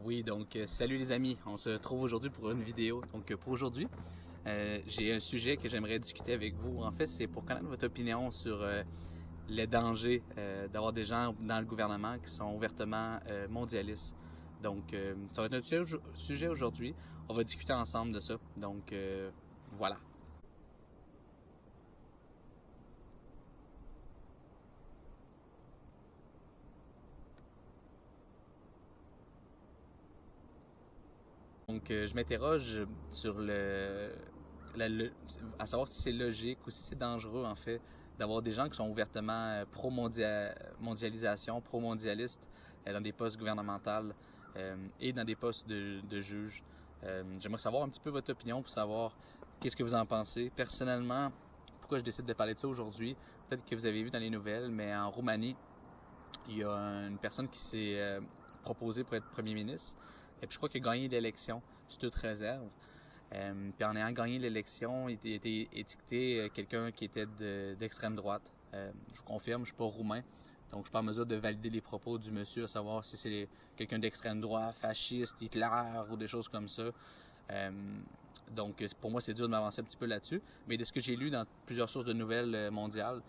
Oui, donc salut les amis, on se retrouve aujourd'hui pour une vidéo. Donc pour aujourd'hui, j'ai un sujet que j'aimerais discuter avec vous. En fait, c'est pour connaître votre opinion sur les dangers d'avoir des gens dans le gouvernement qui sont ouvertement mondialistes. Donc ça va être notre sujet aujourd'hui. On va discuter ensemble de ça. Donc voilà. Donc je m'interroge sur la- à savoir si c'est logique ou si c'est dangereux en fait d'avoir des gens qui sont ouvertement pro-mondialisation, pro-mondialistes dans des postes gouvernementaux et dans des postes de juges. J'aimerais savoir un petit peu votre opinion pour savoir qu'est-ce que vous en pensez. Personnellement, pourquoi je décide de parler de ça aujourd'hui, peut-être que vous avez vu dans les nouvelles, mais en Roumanie, il y a une personne qui s'est proposée pour être premier ministre. Et puis je crois qu'il a gagné l'élection sur toute réserve. Puis en ayant gagné l'élection, il a été étiqueté quelqu'un qui était d'extrême droite. Je vous confirme, je suis pas roumain, donc je suis pas en mesure de valider les propos du monsieur, à savoir si c'est quelqu'un d'extrême droite, fasciste, Hitler ou des choses comme ça. Euh, donc pour moi, c'est dur de m'avancer un petit peu là-dessus. Mais de ce que j'ai lu dans plusieurs sources de nouvelles mondiales,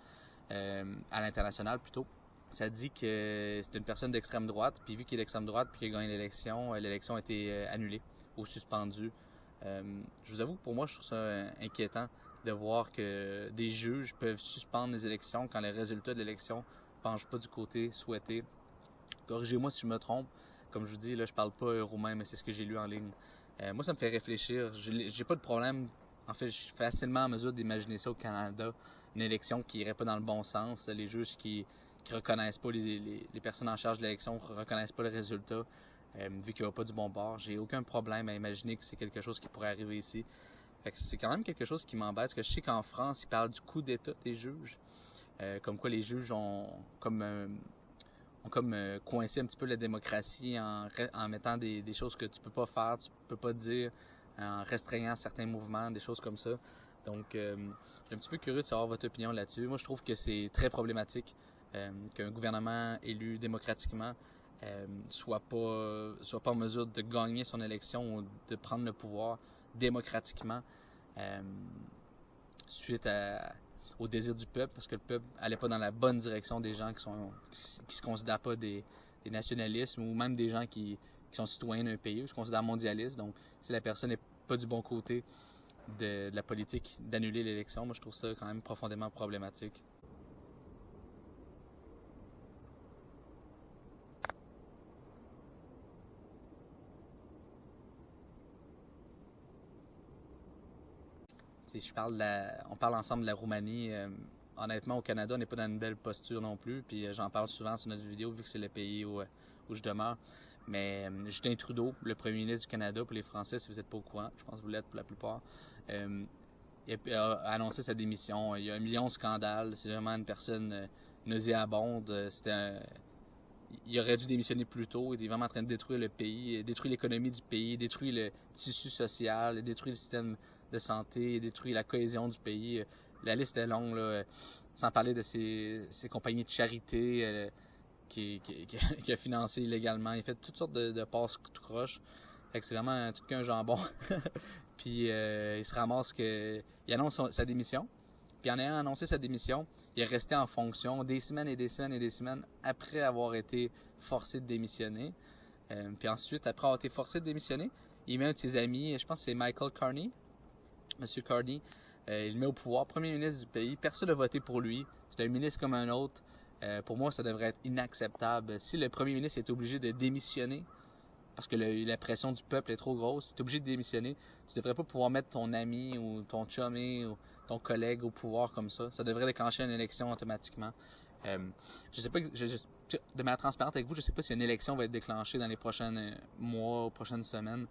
à l'international plutôt, ça dit que c'est une personne d'extrême droite, puis vu qu'il est d'extrême droite, puis qu'il a gagné l'élection a été annulée ou suspendue. Je vous avoue que pour moi, je trouve ça inquiétant de voir que des juges peuvent suspendre les élections quand les résultats de l'élection ne penchent pas du côté souhaité. Corrigez-moi si je me trompe. Comme je vous dis, là, je parle pas roumain, mais c'est ce que j'ai lu en ligne. Moi, ça me fait réfléchir. J'ai pas de problème. En fait, je suis facilement en mesure d'imaginer ça au Canada. Une élection qui irait pas dans le bon sens. Les juges qui reconnaissent pas les personnes en charge de l'élection, reconnaissent pas le résultat, vu qu'il va pas du bon bord. J'ai aucun problème à imaginer que c'est quelque chose qui pourrait arriver ici. Fait que c'est quand même quelque chose qui m'embête, parce que je sais qu'en France, ils parlent du coup d'État des juges. Comme quoi les juges ont comme coincé un petit peu la démocratie en mettant des choses que tu peux pas faire, tu peux pas dire, en restreignant certains mouvements, des choses comme ça. Donc, je suis un petit peu curieux de savoir votre opinion là-dessus. Moi, je trouve que c'est très problématique qu'un gouvernement élu démocratiquement soit pas en mesure de gagner son élection ou de prendre le pouvoir démocratiquement euh, suite au désir du peuple, parce que le peuple allait pas dans la bonne direction des gens qui se considèrent pas des nationalistes ou même des gens qui sont citoyens d'un pays, qui se considèrent mondialistes. Donc, si la personne n'est pas du bon côté de la politique d'annuler l'élection, moi je trouve ça quand même profondément problématique. On parle ensemble de la Roumanie. Honnêtement, au Canada, on n'est pas dans une belle posture non plus. Puis j'en parle souvent sur notre vidéo, vu que c'est le pays où je demeure. Mais Justin Trudeau, le premier ministre du Canada, pour les Français, si vous n'êtes pas au courant, je pense que vous l'êtes pour la plupart, euh, a annoncé sa démission. Il y a un million de scandales. C'est vraiment une personne nauséabonde. Il aurait dû démissionner plus tôt. Il est vraiment en train de détruire le pays, détruire l'économie du pays, détruire le tissu social, détruire le système de santé, détruire la cohésion du pays. La liste est longue, là, sans parler de ses compagnies de charité qui a financé illégalement. Il a fait toutes sortes de passes tout croche. Fait que c'est vraiment tout qu'un jambon. Puis il se ramasse que. Il annonce sa démission. Puis en ayant annoncé sa démission, il est resté en fonction des semaines et des semaines et des semaines après avoir été forcé de démissionner. Puis ensuite, après avoir été forcé de démissionner, il met un de ses amis, je pense que c'est Michael Carney, Monsieur Carney, il le met au pouvoir, premier ministre du pays. Personne n'a voté pour lui. C'est un ministre comme un autre. Pour moi, ça devrait être inacceptable. Si le premier ministre est obligé de démissionner parce que la pression du peuple est trop grosse, tu es obligé de démissionner. Tu devrais pas pouvoir mettre ton ami ou ton chumé ou ton collègue au pouvoir comme ça. Ça devrait déclencher une élection automatiquement. Euh, je sais pas, de manière transparente avec vous, je sais pas si une élection va être déclenchée dans les prochains mois ou prochaines semaines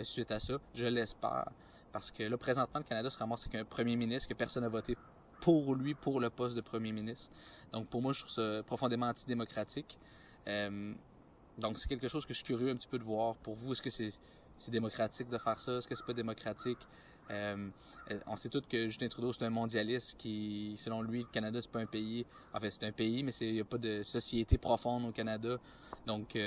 suite à ça. Je l'espère. Parce que là, présentement, le Canada se ramasse avec un premier ministre que personne n'a voté pour lui, pour le poste de premier ministre. Donc pour moi, je trouve ça profondément antidémocratique. Euh, donc, c'est quelque chose que je suis curieux un petit peu de voir. Pour vous, est-ce que c'est démocratique de faire ça? Est-ce que c'est pas démocratique? Euh, on sait tous que Justin Trudeau, c'est un mondialiste qui, selon lui, le Canada, c'est pas un pays. En fait, c'est un pays, mais il n'y a pas de société profonde au Canada. Donc,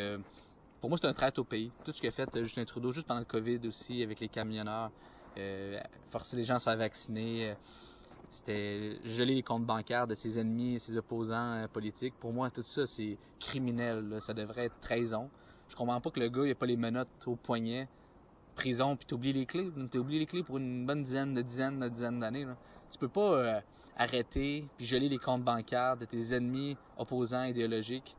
pour moi, c'est un traître au pays. Tout ce qu'a fait Justin Trudeau, juste pendant le COVID aussi, avec les camionneurs, forcer les gens à se faire vacciner, c'était geler les comptes bancaires de ses ennemis et ses opposants politiques. Pour moi, tout ça, c'est criminel. Là. Ça devrait être trahison. Je comprends pas que le gars, il a pas les menottes au poignet, prison, puis t'oublies les clés. T'as oublié les clés pour une bonne dizaine d'années. Là. Tu peux pas arrêter puis geler les comptes bancaires de tes ennemis opposants idéologiques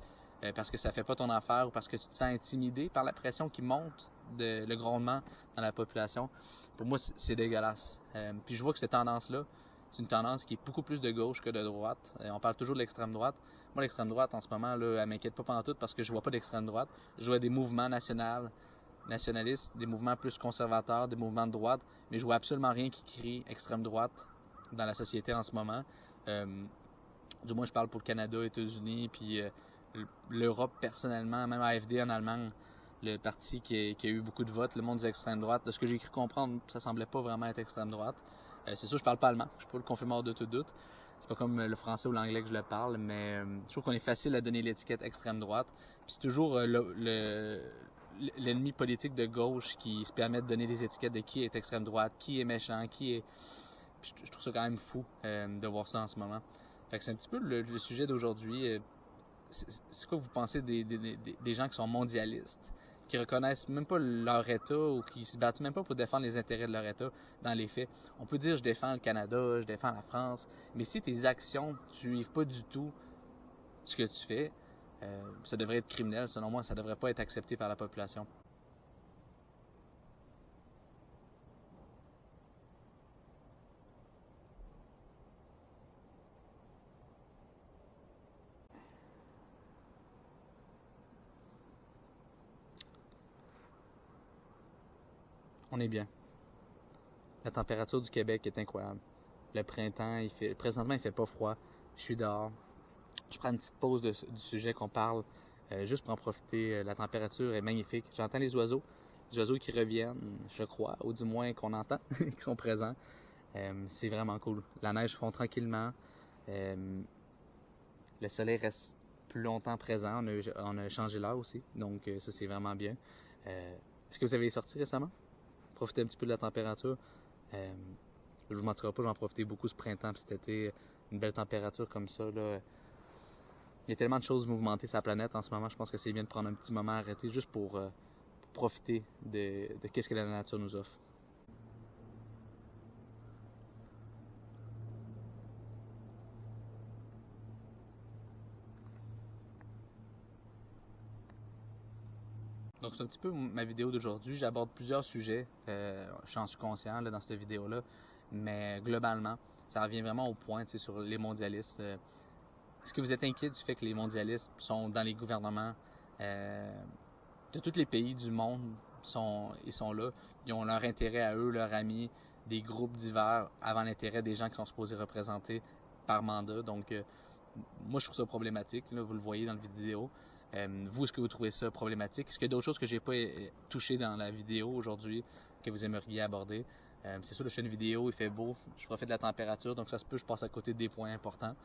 parce que ça fait pas ton affaire ou parce que tu te sens intimidé par la pression qui monte, le grondement dans la population. Pour moi, c'est dégueulasse. Puis je vois que cette tendance-là, c'est une tendance qui est beaucoup plus de gauche que de droite. On parle toujours de l'extrême droite. Moi, l'extrême droite, en ce moment, là, elle m'inquiète pas pantoute parce que je vois pas d'extrême droite. Je vois des mouvements nationalistes, des mouvements plus conservateurs, des mouvements de droite, mais je vois absolument rien qui crie extrême droite dans la société en ce moment. Du moins, je parle pour le Canada, les États-Unis, puis l'Europe personnellement, même AfD en Allemagne, le parti qui a eu beaucoup de votes, le monde des extrêmes droite. De ce que j'ai cru comprendre, ça semblait pas vraiment être extrême droite. C'est sûr, je parle pas allemand, je suis pas le confirmeur de tout doute. C'est pas comme le français ou l'anglais que je le parle, mais je trouve qu'on est facile à donner l'étiquette extrême droite. Puis c'est toujours l'ennemi politique de gauche qui se permet de donner des étiquettes de qui est extrême droite, qui est méchant, qui est... Puis je trouve ça quand même fou de voir ça en ce moment. Fait que c'est un petit peu le sujet d'aujourd'hui. C'est quoi vous pensez des gens qui sont mondialistes, qui reconnaissent même pas leur État ou qui se battent même pas pour défendre les intérêts de leur État dans les faits? On peut dire je défends le Canada, je défends la France, mais si tes actions ne suivent pas du tout ce que tu fais, ça devrait être criminel, selon moi, ça devrait pas être accepté par la population. On est bien. La température du Québec est incroyable. Le printemps, présentement, il fait pas froid. Je suis dehors. Je prends une petite pause du sujet qu'on parle, juste pour en profiter. La température est magnifique. J'entends les oiseaux qui reviennent, je crois, ou du moins qu'on entend, qui sont présents. C'est vraiment cool. La neige fond tranquillement. Euh, le soleil reste plus longtemps présent. On a changé l'heure aussi, donc ça c'est vraiment bien. Est-ce que vous avez sorti récemment? Profitez un petit peu de la température. Je vous mentirai pas, j'en profité beaucoup ce printemps, puis cet été, une belle température comme ça, là. Il y a tellement de choses mouvementées sur la planète en ce moment, je pense que c'est bien de prendre un petit moment à arrêter juste pour profiter de qu'est-ce que la nature nous offre. Donc c'est un petit peu ma vidéo d'aujourd'hui. J'aborde plusieurs sujets, j'en suis conscient là, dans cette vidéo-là, mais globalement, ça revient vraiment au point sur les mondialistes. Est-ce que vous êtes inquiet du fait que les mondialistes sont dans les gouvernements de tous les pays du monde? Ils sont là, ils ont leur intérêt à eux, leurs amis, des groupes divers avant l'intérêt des gens qui sont supposés représenter par mandat. Donc, moi, je trouve ça problématique. Là, vous le voyez dans la vidéo. Vous, est-ce que vous trouvez ça problématique? Est-ce qu'il y a d'autres choses que j'ai pas touchées dans la vidéo aujourd'hui que vous aimeriez aborder? C'est sûr, le chaîne vidéo, il fait beau. Je profite de la température, donc ça se peut, je passe à côté des points importants.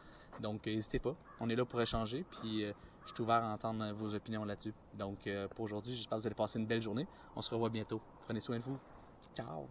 Donc, n'hésitez pas. On est là pour échanger, puis je suis ouvert à entendre vos opinions là-dessus. Donc, pour aujourd'hui, j'espère que vous allez passer une belle journée. On se revoit bientôt. Prenez soin de vous. Ciao!